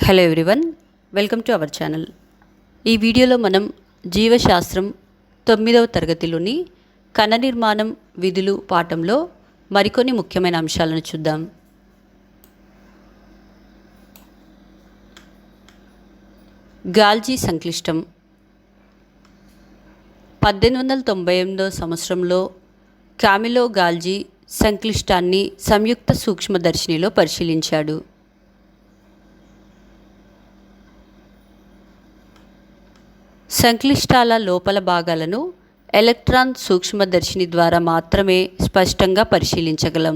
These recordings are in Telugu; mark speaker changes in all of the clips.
Speaker 1: Hello everyone, welcome to our channel. ఈ వీడియోలో మనం జీవశాస్త్రం 9వ తరగతిలోని కణ నిర్మాణం విధులు పాఠంలో మరికొన్ని ముఖ్యమైన అంశాలను చూద్దాం. గాల్జీ సంక్లిష్టం 1898 సంవత్సరంలో కామిలో గాల్జీ సంక్లిష్టాన్ని సంయుక్త సూక్ష్మదర్శినిలో పరిశీలించాడు. సంక్లిష్టాల లోపల భాగాలను ఎలక్ట్రాన్ సూక్ష్మదర్శిని ద్వారా మాత్రమే స్పష్టంగా పరిశీలించగలం.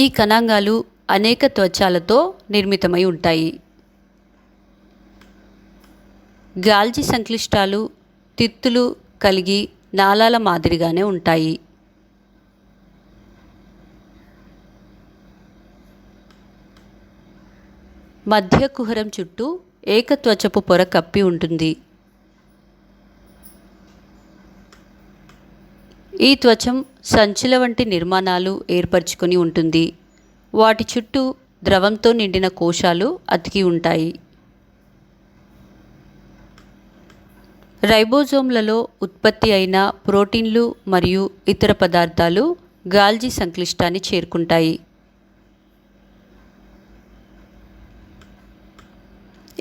Speaker 1: ఈ కణాంగాలు అనేక త్వచాలతో నిర్మితమై ఉంటాయి. గాల్జీ సంక్లిష్టాలు తిత్తులు కలిగి నాళాల మాదిరిగానే ఉంటాయి. మధ్య కుహరం చుట్టూ ఏకత్వచపు పొర కప్పి ఉంటుంది. ఈ త్వచం సంచుల వంటి నిర్మాణాలు ఏర్పరచుకొని ఉంటుంది. వాటి చుట్టూ ద్రవంతో నిండిన కోశాలు అతికి ఉంటాయి. రైబోజోమ్లలో ఉత్పత్తి అయిన ప్రోటీన్లు మరియు ఇతర పదార్థాలు గాల్జీ సంక్లిష్టాన్ని చేరుకుంటాయి.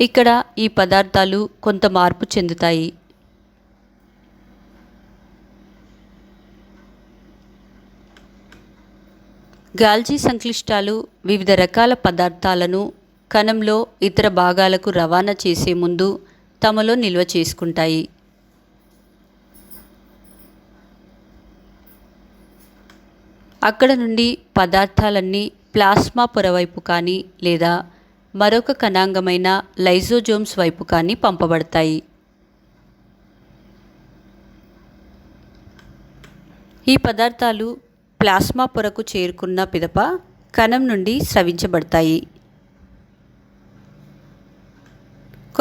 Speaker 1: ఇక్కడ ఈ పదార్థాలు కొంత మార్పు చెందుతాయి. గాల్జీ సంక్లిష్టాలు వివిధ రకాల పదార్థాలను కణంలో ఇతర భాగాలకు రవాణా చేసే ముందు తమలో నిల్వ చేసుకుంటాయి. అక్కడ నుండి పదార్థాలన్నీ ప్లాస్మా పొర వైపు కానీ లేదా మరొక కణాంగమైన లైజోజోమ్స్ వైపు కానీ పంపబడతాయి. ఈ పదార్థాలు ప్లాస్మా పొరకు చేరుకున్న పిదప కణం నుండి స్రవించబడతాయి.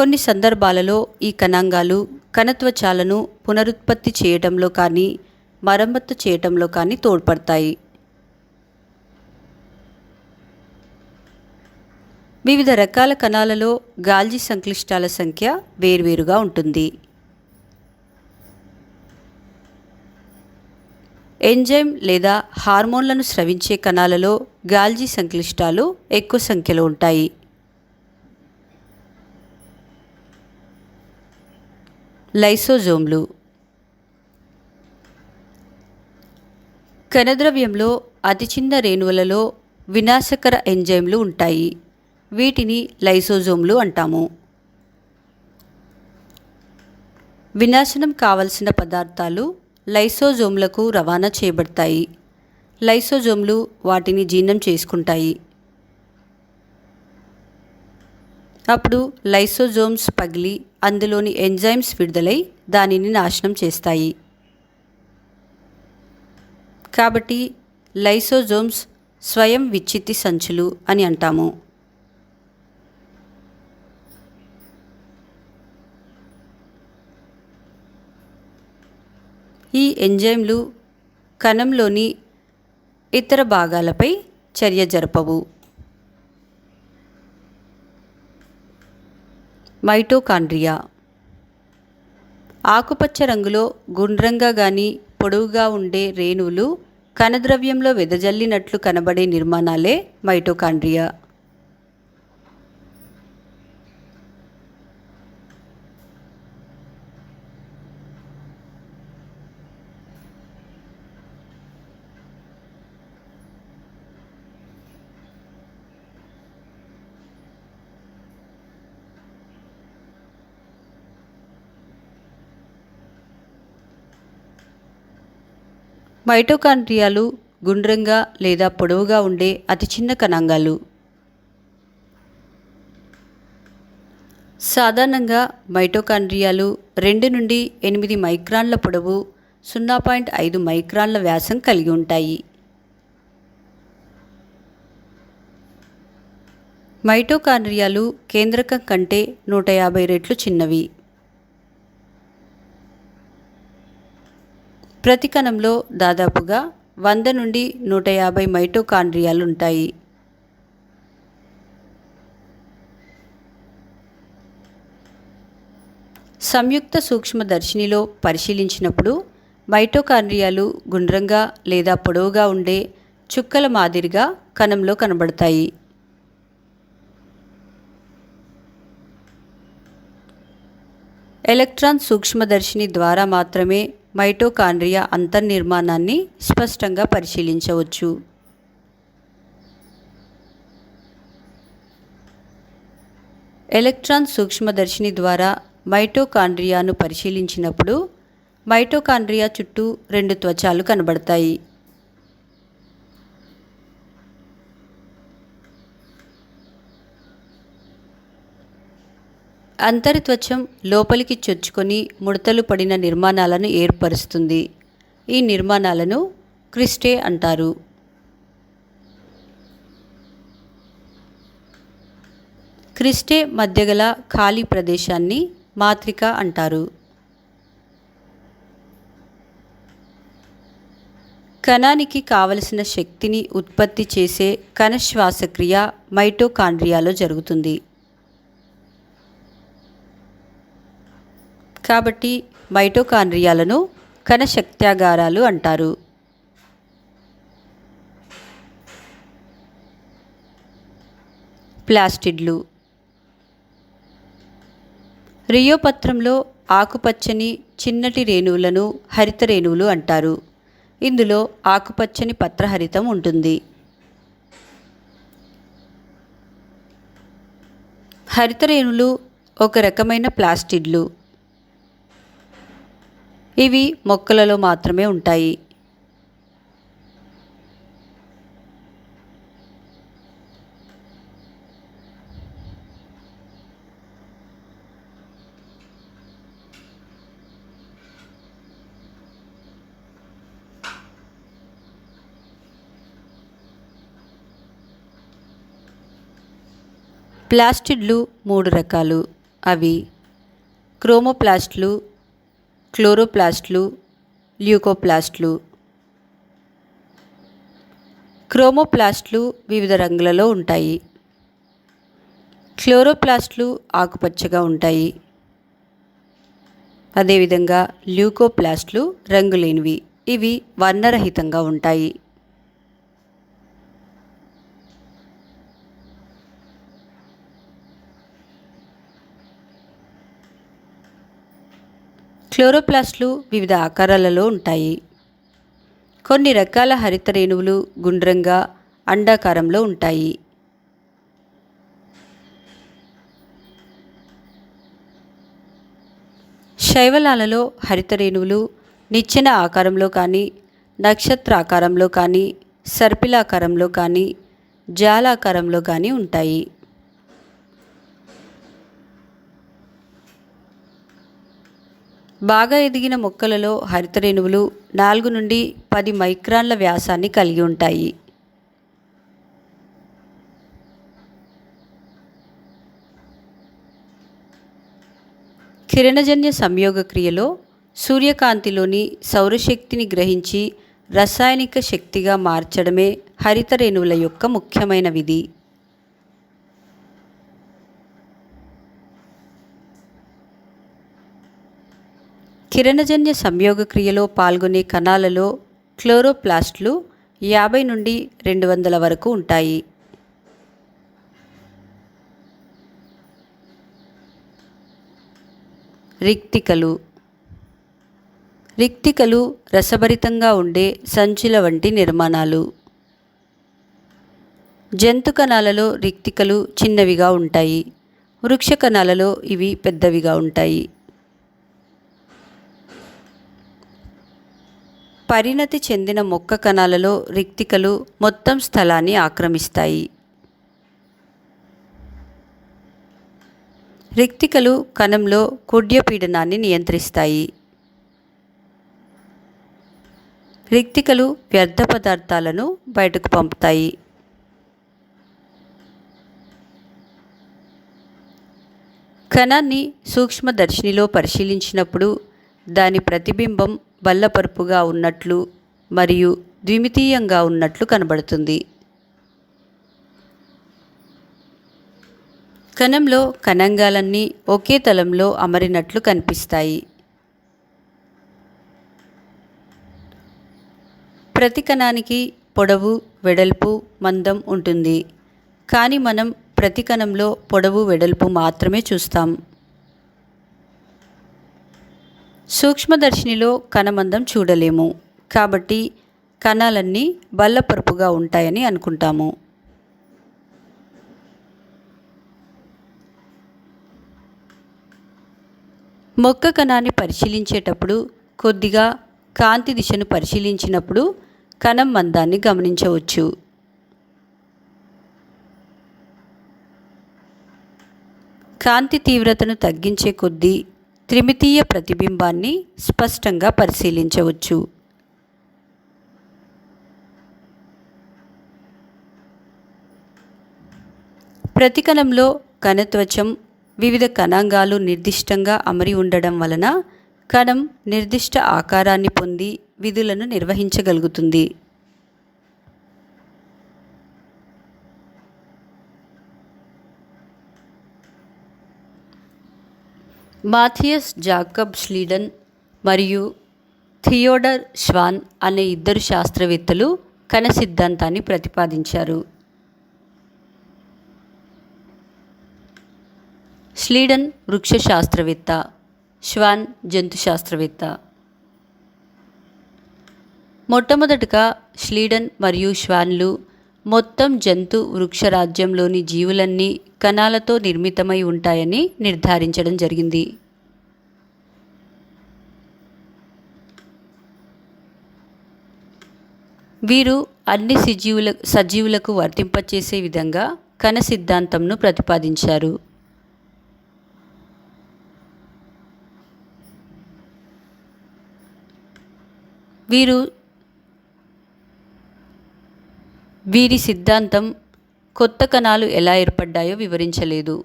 Speaker 1: కొన్ని సందర్భాలలో ఈ కణాంగాలు కణత్వచాలను పునరుత్పత్తి చేయడంలో కానీ మరమ్మత్తు చేయడంలో కానీ తోడ్పడతాయి. వివిధ రకాల కణాలలో గాల్జీ సంక్లిష్టాల సంఖ్య వేర్వేరుగా ఉంటుంది. ఎంజైమ్ లేదా హార్మోన్లను స్రవించే కణాలలో గాల్జీ సంక్లిష్టాలు ఎక్కువ సంఖ్యలో ఉంటాయి. లైసోజోమ్లు కణద్రవ్యంలో అతి చిన్న రేణువులలో వినాశకర ఎంజైమ్లు ఉంటాయి. వీటిని లైసోజోమ్లు అంటాము. వినాశనం కావలసిన పదార్థాలు లైసోజోమ్లకు రవాణా చేయబడతాయి. లైసోజోమ్లు వాటిని జీర్ణం చేసుకుంటాయి. అప్పుడు లైసోజోమ్స్ పగిలి అందులోని ఎంజైమ్స్ విడుదలై దానిని నాశనం చేస్తాయి. కాబట్టి లైసోజోమ్స్ స్వయం విచ్ఛిత్తి సంచులు అని అంటాము. ఈ ఎంజైమ్లు కణంలోని ఇతర భాగాలపై చర్య జరపవు. మైటోకాండ్రియా ఆకుపచ్చ రంగులో గుండ్రంగా గాని పొడవుగా ఉండే రేణువులు కణద్రవ్యంలో వెదజల్లినట్లు కనబడే నిర్మాణాలే మైటోకాండ్రియా. మైటోకాండ్రియాలు గుండ్రంగా లేదా పొడవుగా ఉండే అతి చిన్న కణాంగాలు. సాధారణంగా మైటోకాండ్రియాలు 2 నుండి 8 మైక్రాన్ల పొడవు, 0.5 మైక్రాన్ల వ్యాసం కలిగి ఉంటాయి. మైటోకాండ్రియాలు కేంద్రకం కంటే 150 రెట్లు చిన్నవి. ప్రతి కణంలో దాదాపుగా 100 నుండి 150 మైటోకాండ్రియాలు ఉంటాయి. సంయుక్త సూక్ష్మదర్శినిలో పరిశీలించినప్పుడు మైటోకాండ్రియాలు గుండ్రంగా లేదా పొడవుగా ఉండే చుక్కల మాదిరిగా కణంలో కనబడతాయి. ఎలక్ట్రాన్ సూక్ష్మదర్శిని ద్వారా మాత్రమే మైటోకాండ్రియా అంతర్నిర్మాణాన్ని స్పష్టంగా పరిశీలించవచ్చు. ఎలక్ట్రాన్ సూక్ష్మదర్శిని ద్వారా మైటోకాండ్రియాను పరిశీలించినప్పుడు మైటోకాండ్రియా చుట్టూ 2 త్వచాలు కనబడతాయి. అంతరిత్వచం లోపలికి చొచ్చుకొని ముడతలు పడిన నిర్మాణాలను ఏర్పరుస్తుంది. ఈ నిర్మాణాలను క్రిస్టే అంటారు. క్రిస్టే మధ్యగల ఖాళీ ప్రదేశాన్ని మాత్రిక అంటారు. కణానికి కావలసిన శక్తిని ఉత్పత్తి చేసే కణ శ్వాసక్రియ మైటోకాండ్రియాలో జరుగుతుంది. కాబట్టి మైటోకాండ్రియాలను కణ శక్త్యాగారాలు అంటారు. ప్లాస్టిడ్లు. రియోపత్రంలో ఆకుపచ్చని చిన్నటి రేణువులను హరిత రేణువులు అంటారు. ఇందులో ఆకుపచ్చని పత్రహరితం ఉంటుంది. హరిత రేణువులు ఒక రకమైన ప్లాస్టిడ్లు. ఇవి మొక్కలలో మాత్రమే ఉంటాయి. ప్లాస్టిడ్లు 3 రకాలు. అవి క్రోమోప్లాస్ట్లు, క్లోరోప్లాస్ట్లు, ల్యూకోప్లాస్ట్లు. క్రోమోప్లాస్ట్లు వివిధ రంగులలో ఉంటాయి. క్లోరోప్లాస్ట్లు ఆకుపచ్చగా ఉంటాయి. అదేవిధంగా ల్యూకోప్లాస్ట్లు రంగులేనివి. ఇవి వర్ణరహితంగా ఉంటాయి. క్లోరోప్లాస్ట్లు వివిధ ఆకారాలలో ఉంటాయి. కొన్ని రకాల హరిత రేణువులు గుండ్రంగా అండాకారంలో ఉంటాయి. శైవలాలలో హరిత రేణువులు నిచ్చెన ఆకారంలో కానీ, నక్షత్ర ఆకారంలో కానీ, సర్పిలాకారంలో కానీ, జాలాకారంలో కానీ ఉంటాయి. బాగా ఎదిగిన మొక్కలలో హరిత రేణువులు 4 నుండి 10 మైక్రాన్ల వ్యాసాన్ని కలిగి ఉంటాయి. కిరణజన్య సంయోగ క్రియలో సూర్యకాంతిలోని సౌరశక్తిని గ్రహించి రసాయనిక శక్తిగా మార్చడమే హరిత రేణువుల యొక్క ముఖ్యమైన విధి. కిరణజన్య సంయోగ క్రియలో పాల్గొనే కణాలలో క్లోరోప్లాస్ట్లు 50 నుండి 200 వరకు ఉంటాయి. రిక్తికలు. రిక్తికలు రసభరితంగా ఉండే సంచుల వంటి నిర్మాణాలు. జంతు కణాలలో రిక్తికలు చిన్నవిగా ఉంటాయి. వృక్ష కణాలలో ఇవి పెద్దవిగా ఉంటాయి. పరిణతి చెందిన మొక్క కణాలలో రిక్తికలు మొత్తం స్థలాన్ని ఆక్రమిస్తాయి. రిక్తికలు కణంలో కుడ్యపీడనాన్ని నియంత్రిస్తాయి. రిక్తికలు వ్యర్థ పదార్థాలను బయటకు పంపుతాయి. కణాన్ని సూక్ష్మదర్శినిలో పరిశీలించినప్పుడు దాని ప్రతిబింబం బల్లపరుపుగా ఉన్నట్లు మరియు ద్విమితీయంగా ఉన్నట్లు కనబడుతుంది. కణంలో కణాంగాలన్నీ ఒకే తలంలో అమరినట్లు కనిపిస్తాయి. ప్రతి కణానికి పొడవు, వెడల్పు, మందం ఉంటుంది. కానీ మనం ప్రతి కణంలో పొడవు, వెడల్పు మాత్రమే చూస్తాం. సూక్ష్మదర్శినిలో కణమందం చూడలేము. కాబట్టి కణాలన్నీ బల్లపరుపుగా ఉంటాయని అనుకుంటాము. మొక్క కణాన్ని పరిశీలించేటప్పుడు కొద్దిగా కాంతి దిశను పరిశీలించినప్పుడు కణం మందాన్ని గమనించవచ్చు. కాంతి తీవ్రతను తగ్గించే కొద్దీ త్రిమితీయ ప్రతిబింబాన్ని స్పష్టంగా పరిశీలించవచ్చు. ప్రతి కణంలో కణత్వచం, వివిధ కణాంగాలు నిర్దిష్టంగా అమరి ఉండడం వలన కణం నిర్దిష్ట ఆకారాన్ని పొంది విధులను నిర్వహించగలుగుతుంది. మాథియస్ జాకబ్ స్లీడన్ మరియు థియోడర్ ష్వాన్ అనే ఇద్దరు శాస్త్రవేత్తలు కణ సిద్ధాంతాన్ని ప్రతిపాదించారు. స్లీడన్ వృక్ష శాస్త్రవేత్త, ష్వాన్ జంతు శాస్త్రవేత్త. మొట్టమొదటగా స్లీడన్ మరియు ష్వాన్లు మొత్తం జంతు వృక్షరాజ్యంలోని జీవులన్నీ కణాలతో నిర్మితమై ఉంటాయని నిర్ధారించడం జరిగింది. వీరు అన్ని సజీవులకు వర్తింపచేసే విధంగా కణ సిద్ధాంతంను ప్రతిపాదించారు. వీరి సిద్ధాంతం కొత్త కణాలు ఎలా ఏర్పడ్డాయో వివరించలేదు.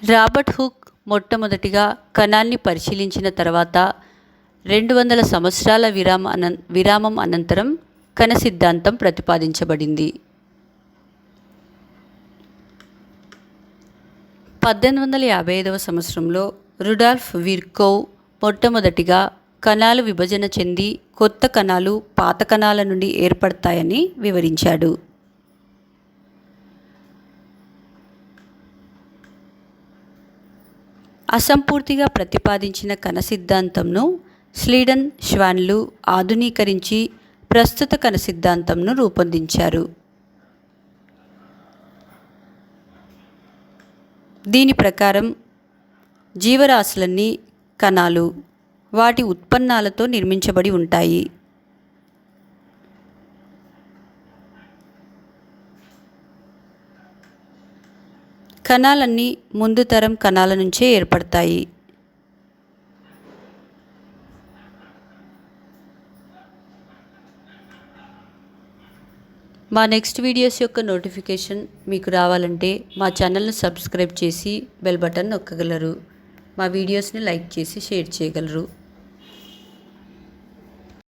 Speaker 1: రాబర్ట్ హుక్ మొట్టమొదటిగా కణాన్ని పరిశీలించిన తర్వాత 200 సంవత్సరాల విరామం అనంతరం కణ సిద్ధాంతం ప్రతిపాదించబడింది. 1855వ సంవత్సరంలో రుడాల్ఫ్ విర్కోవ్ మొట్టమొదటిగా కణాలు విభజన చెంది కొత్త కణాలు పాత కణాల నుండి ఏర్పడతాయని వివరించాడు. అసంపూర్తిగా ప్రతిపాదించిన కణ సిద్ధాంతంను స్లీడన్, ష్వాన్లు ఆధునీకరించి ప్రస్తుత కణ సిద్ధాంతంను రూపొందించారు. దీని ప్రకారం జీవరాశులన్నీ కణాలు, వాటి ఉత్పన్నాలతో నిర్మించబడి ఉంటాయి. కణాలన్నీ ముందు తరం కణాల నుంచే ఏర్పడతాయి. మా నెక్స్ట్ వీడియోస్ యొక్క నోటిఫికేషన్ మీకు రావాలంటే మా ఛానల్ను సబ్స్క్రైబ్ చేసి బెల్ బటన్ నొక్కగలరు. మా వీడియోస్ని లైక్ చేసి షేర్ చేయగలరు.